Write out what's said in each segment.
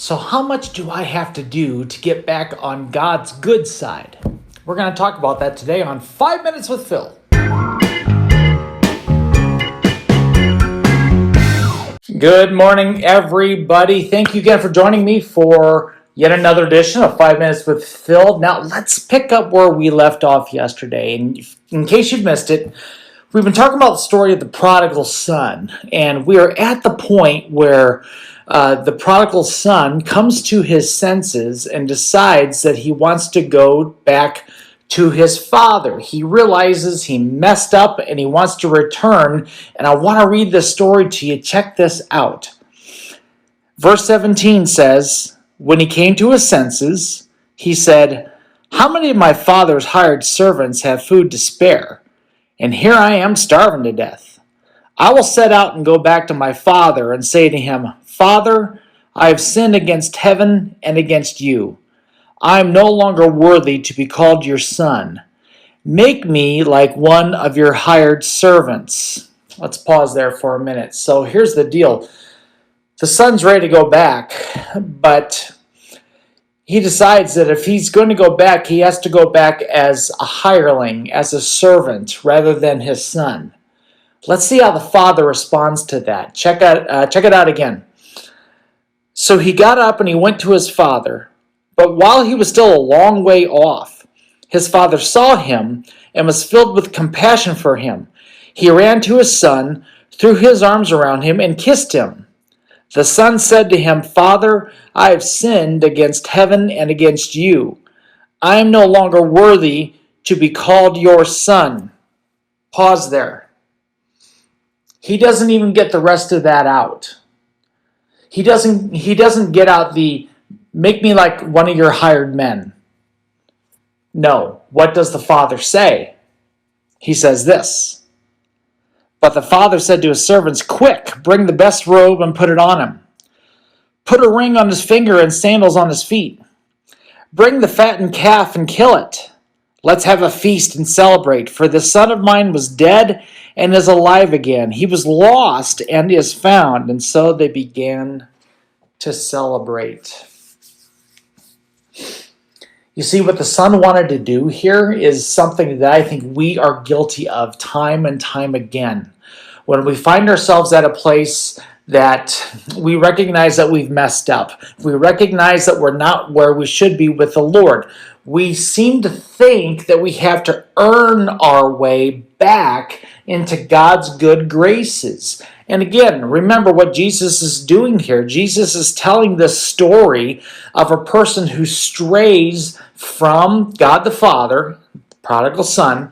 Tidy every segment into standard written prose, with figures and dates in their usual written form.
So, how much do I have to do to get back on God's good side? We're going to talk about that today on 5 Minutes with Phil. Good morning, everybody. Thank you again for joining me for yet another edition of 5 Minutes with Phil. Now, let's pick up where we left off yesterday. And in case you've missed it, we've been talking about the story of the prodigal son. And we are at the point where the prodigal son comes to his senses and decides that he wants to go back to his father. He realizes he messed up and he wants to return. And I want to read this story to you. Check this out. Verse 17 says, "When he came to his senses, he said, 'How many of my father's hired servants have food to spare? And here I am starving to death. I will set out and go back to my father and say to him, Father, I have sinned against heaven and against you. I am no longer worthy to be called your son. Make me like one of your hired servants.'" Let's pause there for a minute. So here's the deal. The son's ready to go back, but he decides that if he's going to go back, he has to go back as a hireling, as a servant, rather than his son. Let's see how the father responds to that. Check it out again. "So he got up and he went to his father. But while he was still a long way off, his father saw him and was filled with compassion for him. He ran to his son, threw his arms around him, and kissed him. The son said to him, 'Father, I have sinned against heaven and against you. I am no longer worthy to be called your son.'" Pause there. He doesn't even get the rest of that out. He doesn't get out the "make me like one of your hired men." No. What does the father say? He says this. "But the father said to his servants, 'Quick, bring the best robe and put it on him. Put a ring on his finger and sandals on his feet. Bring the fattened calf and kill it. Let's have a feast and celebrate, for this son of mine was dead and is alive again. He was lost and is found.' And so they began to celebrate." You see, what the son wanted to do here is something that I think we are guilty of time and time again. When we find ourselves at a place that we recognize that we've messed up, we recognize that we're not where we should be with the Lord, we seem to think that we have to earn our way back into God's good graces. And again, remember what Jesus is doing here. Jesus is telling this story of a person who strays from God the Father, prodigal son,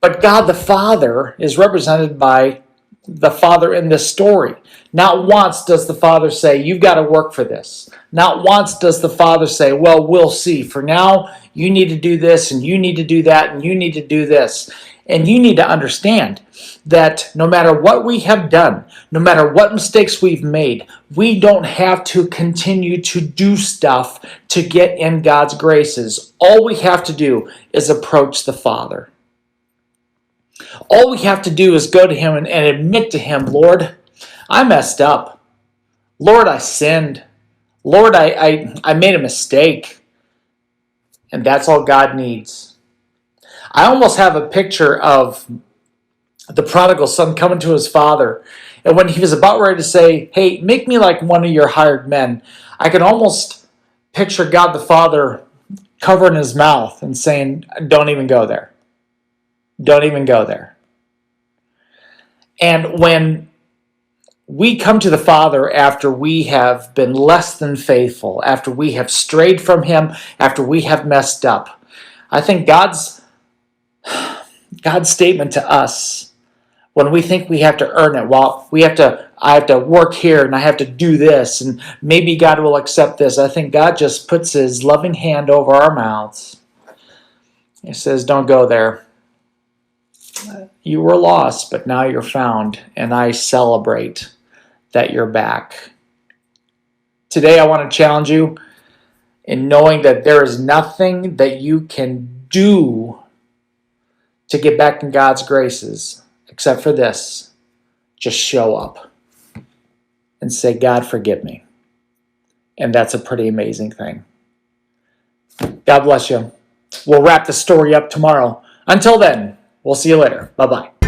but God the Father is represented by the Father in this story. Not once does the Father say, "You've got to work for this." Not once does the Father say, "Well, we'll see. For now, you need to do this, and you need to do that, and you need to do this." And you need to understand that no matter what we have done, no matter what mistakes we've made, we don't have to continue to do stuff to get in God's graces. All we have to do is approach the Father. All we have to do is go to him and admit to him, "Lord, I messed up. Lord, I sinned. Lord, I made a mistake." And that's all God needs. I almost have a picture of the prodigal son coming to his father. And when he was about ready to say, "Hey, make me like one of your hired men," I can almost picture God the Father covering his mouth and saying, "Don't even go there. Don't even go there." And when we come to the Father after we have been less than faithful, after we have strayed from him, after we have messed up, I think God's statement to us, when we think we have to earn it, well, I have to work here and I have to do this and maybe God will accept this. I think God just puts his loving hand over our mouths. He says, "Don't go there. You were lost, but now you're found, and I celebrate that you're back." Today, I want to challenge you in knowing that there is nothing that you can do to get back in God's graces except for this. Just show up and say, "God, forgive me. And that's a pretty amazing thing. God bless you. We'll wrap the story up tomorrow. Until then, we'll see you later. Bye-bye.